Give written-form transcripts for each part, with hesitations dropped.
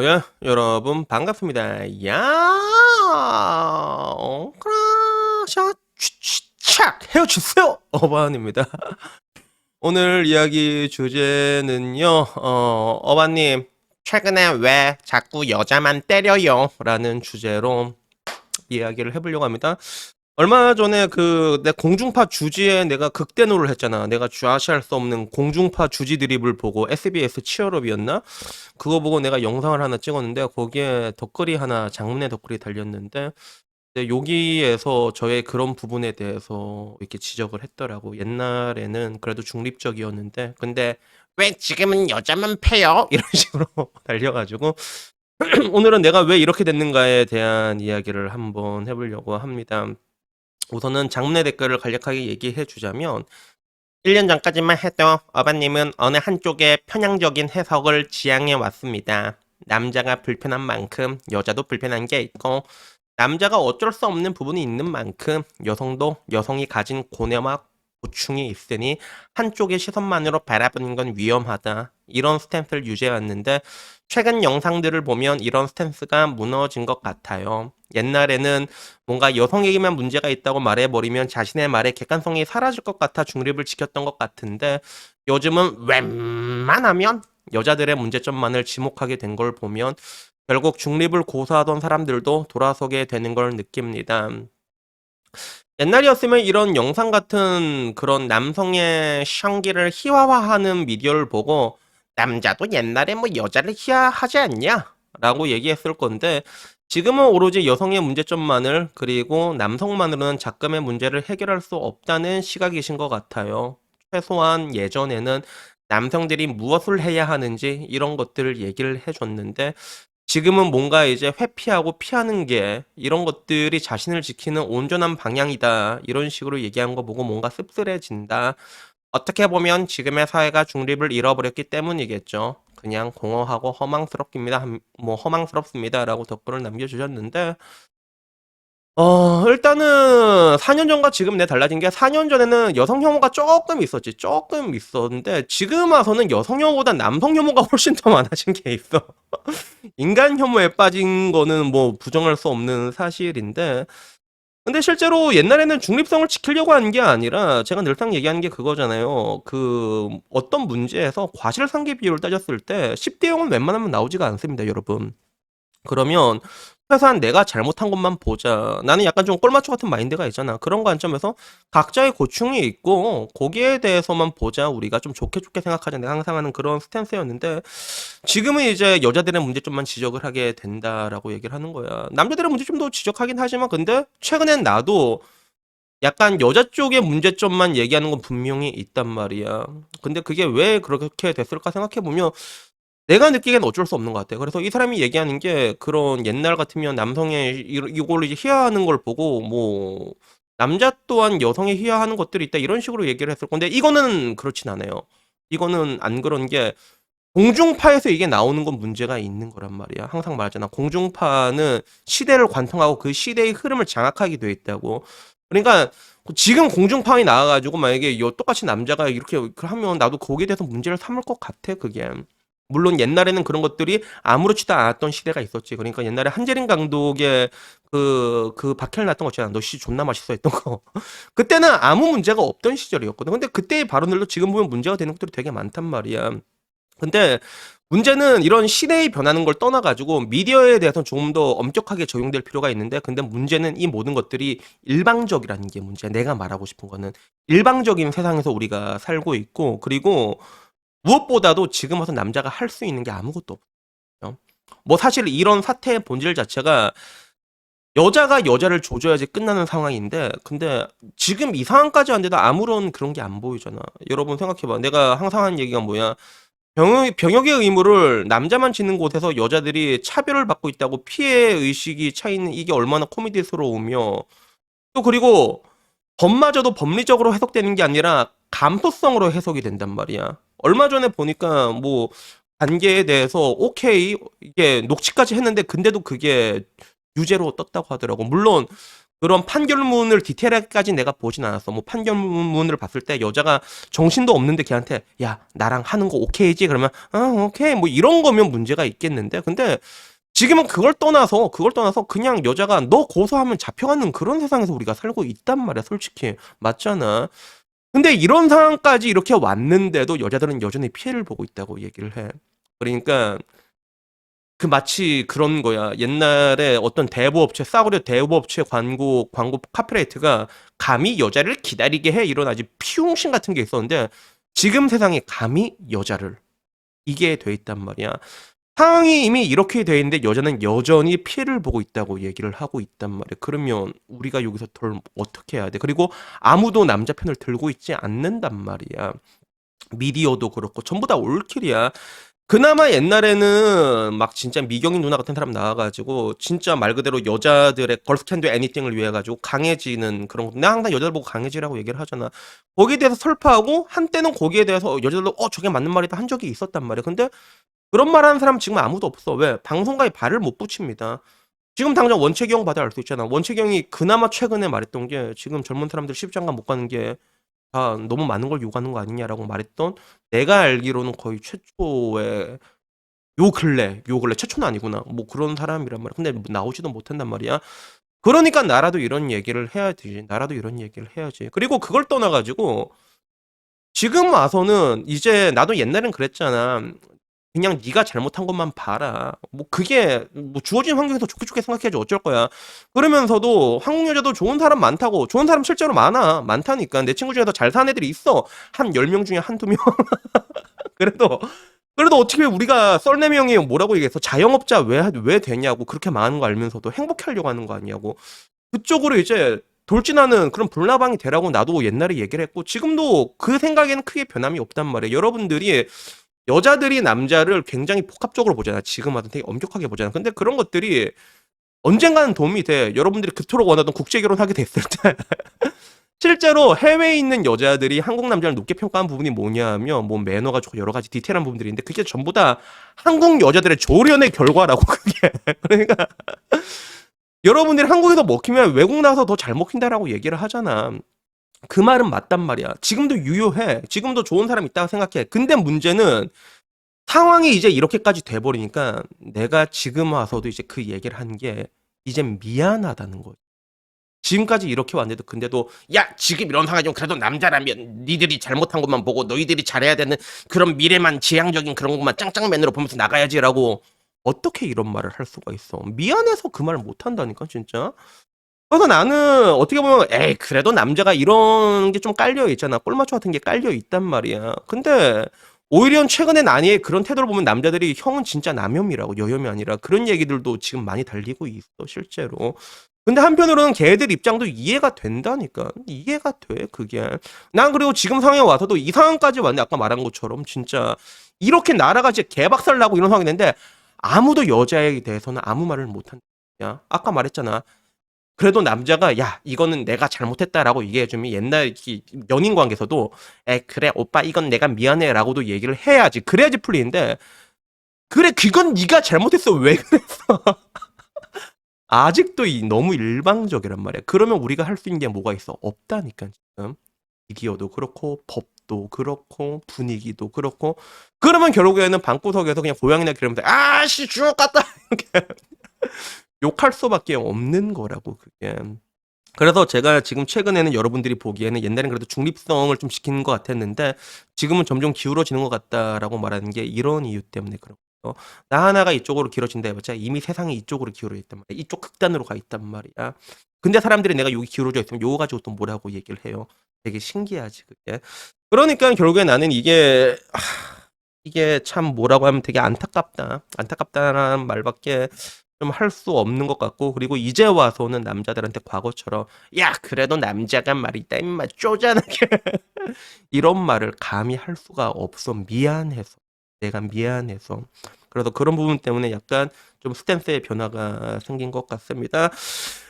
예, 여러분 반갑습니다. 야, 크라샷 착 헤어주세요. 어반입니다. 오늘 이야기 주제는요. 어반님 최근에 왜 자꾸 여자만 때려요? 라는 주제로 이야기를 해보려고 합니다. 얼마 전에 내 공중파 주지에 내가 극대노를 했잖아. 내가 좌시할 수 없는 공중파 주지 드립을 보고 SBS 치얼업이었나? 그거 보고 내가 영상을 하나 찍었는데 거기에 덧글이 하나 장문의 덧글이 달렸는데 여기에서 저의 그런 부분에 대해서 이렇게 지적을 했더라고. 옛날에는 그래도 중립적이었는데 근데 왜 지금은 여자만 패요? 이런 식으로 달려가지고 오늘은 내가 왜 이렇게 됐는가에 대한 이야기를 한번 해보려고 합니다. 우선은 장문의 댓글을 간략하게 얘기해 주자면 1년 전까지만 해도 어바님은 어느 한쪽의 편향적인 해석을 지향해 왔습니다. 남자가 불편한 만큼 여자도 불편한 게 있고 남자가 어쩔 수 없는 부분이 있는 만큼 여성도 여성이 가진 고뇌와 고충이 있으니 한쪽의 시선만으로 바라보는 건 위험하다. 이런 스탠스를 유지해왔는데 최근 영상들을 보면 이런 스탠스가 무너진 것 같아요. 옛날에는 뭔가 여성에게만 문제가 있다고 말해버리면 자신의 말에 객관성이 사라질 것 같아 중립을 지켰던 것 같은데 요즘은 웬만하면 여자들의 문제점만을 지목하게 된 걸 보면 결국 중립을 고수하던 사람들도 돌아서게 되는 걸 느낍니다. 옛날이었으면 이런 영상 같은 그런 남성의 샹기를 희화화하는 미디어를 보고 남자도 옛날에 뭐 여자를 희화하지 않냐? 라고 얘기했을 건데 지금은 오로지 여성의 문제점만을 그리고 남성만으로는 작금의 문제를 해결할 수 없다는 시각이신 것 같아요. 최소한 예전에는 남성들이 무엇을 해야 하는지 이런 것들을 얘기를 해줬는데 지금은 뭔가 이제 회피하고 피하는 게 이런 것들이 자신을 지키는 온전한 방향이다. 이런 식으로 얘기한 거 보고 뭔가 씁쓸해진다. 어떻게 보면 지금의 사회가 중립을 잃어버렸기 때문이겠죠. 그냥 공허하고 허망스럽습니다. 뭐 허망스럽습니다라고 댓글을 남겨주셨는데 일단은 4년 전과 지금 내 달라진 게 4년 전에는 여성 혐오가 조금 있었지. 조금 있었는데 지금 와서는 여성 혐오보다 남성 혐오가 훨씬 더 많아진 게 있어. 인간 혐오에 빠진 거는 뭐 부정할 수 없는 사실인데 근데 실제로 옛날에는 중립성을 지키려고 한 게 아니라 제가 늘상 얘기하는 게 그거잖아요. 어떤 문제에서 과실상계 비율을 따졌을 때 10대 0은 웬만하면 나오지가 않습니다, 여러분. 그러면 최소한 내가 잘못한 것만 보자. 나는 약간 좀 꼴마초 같은 마인드가 있잖아. 그런 관점에서 각자의 고충이 있고 거기에 대해서만 보자. 우리가 좀 좋게 좋게 생각하자. 내가 항상 하는 그런 스탠스였는데 지금은 이제 여자들의 문제점만 지적을 하게 된다라고 얘기를 하는 거야. 남자들의 문제점도 지적하긴 하지만 근데 최근엔 나도 약간 여자 쪽의 문제점만 얘기하는 건 분명히 있단 말이야. 근데 그게 왜 그렇게 됐을까 생각해보면 내가 느끼기엔 어쩔 수 없는 것 같아. 그래서 이 사람이 얘기하는 게 그런 옛날 같으면 남성의 이걸 이제 희화하는 걸 보고 뭐 남자 또한 여성의 희화하는 것들이 있다 이런 식으로 얘기를 했을 건데 이거는 그렇진 않아요. 이거는 안 그런 게 공중파에서 이게 나오는 건 문제가 있는 거란 말이야. 항상 말하잖아. 공중파는 시대를 관통하고 그 시대의 흐름을 장악하게 돼 있다고. 그러니까 지금 공중파에 나와가지고 만약에 똑같이 남자가 이렇게 하면 나도 거기에 대해서 문제를 삼을 것 같아. 그게. 물론 옛날에는 그런 것들이 아무렇지도 않았던 시대가 있었지. 그러니까 옛날에 한재린 감독의 박해를 났던 거 있잖아. 너 씨 존나 맛있어 했던 거. 그때는 아무 문제가 없던 시절이었거든. 근데 그때의 발언들도 지금 보면 문제가 되는 것들이 되게 많단 말이야. 근데 문제는 이런 시대의 변하는 걸 떠나가지고 미디어에 대해서 조금 더 엄격하게 적용될 필요가 있는데 근데 문제는 이 모든 것들이 일방적이라는 게 문제야. 내가 말하고 싶은 거는 일방적인 세상에서 우리가 살고 있고 그리고 무엇보다도 지금 와서 남자가 할 수 있는 게 아무것도 없어요. 뭐 사실 이런 사태의 본질 자체가 여자가 여자를 조져야지 끝나는 상황인데 근데 지금 이 상황까지 안 돼도 아무런 그런 게 안 보이잖아. 여러분 생각해봐. 내가 항상 하는 얘기가 뭐야. 병역의 의무를 남자만 지는 곳에서 여자들이 차별을 받고 있다고 피해 의식이 차 있는 이게 얼마나 코미디스러우며 또 그리고 법마저도 법리적으로 해석되는 게 아니라 감수성으로 해석이 된단 말이야. 얼마 전에 보니까 뭐 관계에 대해서 오케이 이게 녹취까지 했는데 근데도 그게 유죄로 떴다고 하더라고. 물론 그런 판결문을 디테일하게까지 내가 보진 않았어. 뭐 판결문을 봤을 때 여자가 정신도 없는데 걔한테 야 나랑 하는 거 오케이지? 그러면 오케이 뭐 이런 거면 문제가 있겠는데 근데 지금은 그걸 떠나서 그냥 여자가 너 고소하면 잡혀가는 그런 세상에서 우리가 살고 있단 말이야 솔직히 맞잖아. 근데 이런 상황까지 이렇게 왔는데도 여자들은 여전히 피해를 보고 있다고 얘기를 해. 그러니까 그 마치 그런 거야. 옛날에 어떤 대부업체, 싸구려 대부업체 광고 카피라이트가 감히 여자를 기다리게 해 이런 아주 피용신 같은 게 있었는데 지금 세상에 감히 여자를 이게 돼 있단 말이야. 상황이 이미 이렇게 돼 있는데 여자는 여전히 피해를 보고 있다고 얘기를 하고 있단 말이야. 그러면 우리가 여기서 덜 어떻게 해야 돼? 그리고 아무도 남자 편을 들고 있지 않는단 말이야. 미디어도 그렇고 전부 다 올킬이야. 그나마 옛날에는 막 진짜 미경인 누나 같은 사람 나와가지고 진짜 말 그대로 여자들의 걸스 캔 도 애니띵을 위해 가지고 강해지는 그런 거. 나 항상 여자들 보고 강해지라고 얘기를 하잖아. 거기에 대해서 설파하고 한때는 거기에 대해서 여자들도 저게 맞는 말이다 한 적이 있었단 말이야. 근데 그런 말 하는 사람 지금 아무도 없어. 왜? 방송가에 발을 못 붙입니다. 지금 당장 원채경 봐도 알 수 있잖아. 원채경이 그나마 최근에 말했던 게 지금 젊은 사람들 시집장가 못 가는 게 다 너무 많은 걸 요구하는 거 아니냐라고 말했던 내가 알기로는 거의 최초의 요 근래 최초는 아니구나. 뭐 그런 사람이란 말이야. 근데 뭐 나오지도 못한단 말이야. 그러니까 나라도 이런 얘기를 해야지. 나라도 이런 얘기를 해야지. 그리고 그걸 떠나가지고 지금 와서는 이제 나도 옛날엔 그랬잖아. 그냥 네가 잘못한 것만 봐라. 뭐 그게 뭐 주어진 환경에서 좋게 좋게 생각해야지 어쩔 거야. 그러면서도 한국 여자도 좋은 사람 많다고. 좋은 사람 실제로 많아. 많다니까. 내 친구 중에서 잘 사는 애들이 있어. 한 10명 중에 한두 명. 그래도 어떻게 우리가 썰네명이 뭐라고 얘기해서 자영업자 왜 되냐고 그렇게 많은 거 알면서도 행복해 하려고 하는 거 아니냐고. 그쪽으로 이제 돌진하는 그런 불나방이 되라고 나도 옛날에 얘기를 했고 지금도 그 생각에는 크게 변함이 없단 말이에요. 여러분들이 여자들이 남자를 굉장히 복합적으로 보잖아. 지금 와도 되게 엄격하게 보잖아. 근데 그런 것들이 언젠가는 도움이 돼. 여러분들이 그토록 원하던 국제 결혼하게 됐을 때 실제로 해외에 있는 여자들이 한국 남자를 높게 평가한 부분이 뭐냐 하면 뭐 매너가 좋고 여러 가지 디테일한 부분들인데 그게 전부 다 한국 여자들의 조련의 결과라고 그게. 그러니까 여러분들이 한국에서 먹히면 외국 나가서 더 잘 먹힌다라고 얘기를 하잖아. 그 말은 맞단 말이야. 지금도 유효해. 지금도 좋은 사람 있다고 생각해. 근데 문제는 상황이 이제 이렇게까지 돼버리니까 내가 지금 와서도 이제 그 얘기를 한 게 이젠 미안하다는 거지. 지금까지 이렇게 왔는데도 근데도 야 지금 이런 상황이면 그래도 남자라면 니들이 잘못한 것만 보고 너희들이 잘해야 되는 그런 미래만 지향적인 그런 것만 짱짱맨으로 보면서 나가야지라고 어떻게 이런 말을 할 수가 있어. 미안해서 그 말을 못한다니까 진짜. 그래서 나는 어떻게 보면 에이 그래도 남자가 이런 게 좀 깔려 있잖아. 꼴마초 같은 게 깔려 있단 말이야. 근데 오히려 최근에 난이의 그런 태도를 보면 남자들이 형은 진짜 남혐이라고 여혐이 아니라 그런 얘기들도 지금 많이 달리고 있어 실제로. 근데 한편으로는 걔들 입장도 이해가 된다니까. 이해가 돼 그게. 난 그리고 지금 상황에 와서도 이 상황까지 왔는데 아까 말한 것처럼 진짜 이렇게 나라가 이제 개박살 나고 이런 상황이 됐는데 아무도 여자에 대해서는 아무 말을 못한다. 아까 말했잖아. 그래도 남자가 야 이거는 내가 잘못했다라고 얘기해주면 옛날 연인 관계에서도 에 그래 오빠 이건 내가 미안해라고도 얘기를 해야지 그래야지 풀리는데 그래 그건 네가 잘못했어 왜 그랬어. 아직도 너무 일방적이란 말이야. 그러면 우리가 할 수 있는 게 뭐가 있어? 없다니까 지금. 미디어도 그렇고 법도 그렇고 분위기도 그렇고 그러면 결국에는 방구석에서 그냥 고양이나 기르면서 아씨 주옥 같다 이렇게 욕할 수밖에 없는 거라고 그게. 그래서 제가 지금 최근에는 여러분들이 보기에는 옛날엔 그래도 중립성을 좀 지키는 것 같았는데 지금은 점점 기울어지는 것 같다라고 말하는 게 이런 이유 때문에 그런 거예요. 나 하나가 이쪽으로 길어진다 해봤자 이미 세상이 이쪽으로 기울어 있단 말이야. 이쪽 극단으로 가 있단 말이야. 근데 사람들이 내가 여기 기울어져 있으면 요거 가지고 또 뭐라고 얘기를 해요. 되게 신기하지 그게. 그러니까 결국에 나는 이게 참 뭐라고 하면 되게 안타깝다. 안타깝다라는 말밖에 좀 할 수 없는 것 같고 그리고 이제 와서는 남자들한테 과거처럼 야 그래도 남자가 말이다 임마 쪼잔하게 이런 말을 감히 할 수가 없어. 미안해서. 내가 미안해서. 그래서 그런 부분 때문에 약간 좀 스탠스의 변화가 생긴 것 같습니다.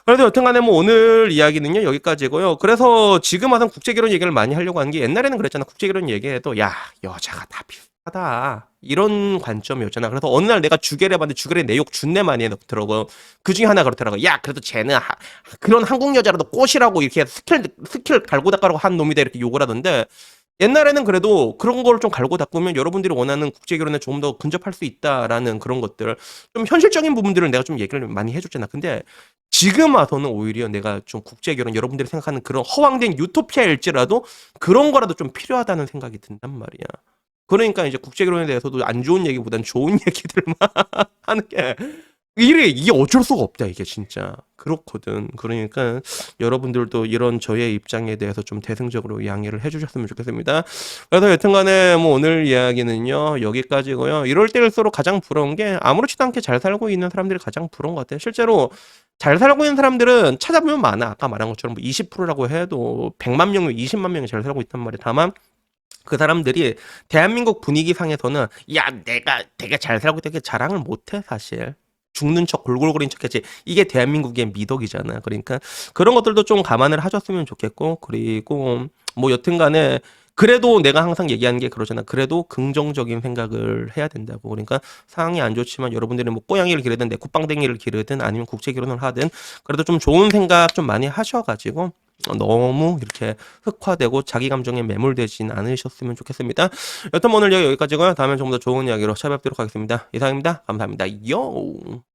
그래도 여튼간에 뭐 오늘 이야기는요 여기까지고요. 그래서 지금 와서 국제결혼 얘기를 많이 하려고 하는 게 옛날에는 그랬잖아. 국제결혼 얘기해도 야 여자가 다 비슷해. 하다. 이런 관점이었잖아. 그래서 어느 날 내가 주계를 해봤는데 주계에 내 욕 준내 많이 해놓더라고. 그 중에 하나 그렇더라고. 야, 그래도 쟤는 그런 한국 여자라도 꽃이라고 이렇게 스킬 갈고 닦으라고 한 놈이다 이렇게 욕을 하던데 옛날에는 그래도 그런 걸 좀 갈고 닦으면 여러분들이 원하는 국제 결혼에 조금 더 근접할 수 있다라는 그런 것들 좀 현실적인 부분들을 내가 좀 얘기를 많이 해줬잖아. 근데 지금 와서는 오히려 내가 좀 국제 결혼 여러분들이 생각하는 그런 허황된 유토피아일지라도 그런 거라도 좀 필요하다는 생각이 든단 말이야. 그러니까 이제 국제 결혼에 대해서도 안 좋은 얘기보단 좋은 얘기들만 하는 게 이게 어쩔 수가 없다 이게 진짜 그렇거든. 그러니까 여러분들도 이런 저의 입장에 대해서 좀 대승적으로 양해를 해주셨으면 좋겠습니다. 그래서 여튼간에 뭐 오늘 이야기는요 여기까지고요. 이럴 때일수록 가장 부러운 게 아무렇지도 않게 잘 살고 있는 사람들이 가장 부러운 것 같아요. 실제로 잘 살고 있는 사람들은 찾아보면 많아. 아까 말한 것처럼 뭐 20%라고 해도 100만 명, 20만 명이 잘 살고 있단 말이야. 다만 그 사람들이 대한민국 분위기 상에서는 야 내가 되게 잘 살고 있다 이렇게 자랑을 못해 사실. 죽는 척 골골거리는 척했지. 이게 대한민국의 미덕이잖아. 그러니까 그런 것들도 좀 감안을 하셨으면 좋겠고 그리고 뭐 여튼간에 그래도 내가 항상 얘기하는 게 그러잖아. 그래도 긍정적인 생각을 해야 된다고. 그러니까 상황이 안 좋지만 여러분들이 뭐 꼬양이를 기르든 내 콧방댕이를 기르든 아니면 국제 결혼을 하든 그래도 좀 좋은 생각 좀 많이 하셔가지고 너무 이렇게 흑화되고 자기 감정에 매몰되진 않으셨으면 좋겠습니다. 여튼 오늘 여기까지고요. 다음에 좀 더 좋은 이야기로 찾아뵙도록 하겠습니다. 이상입니다. 감사합니다. 요.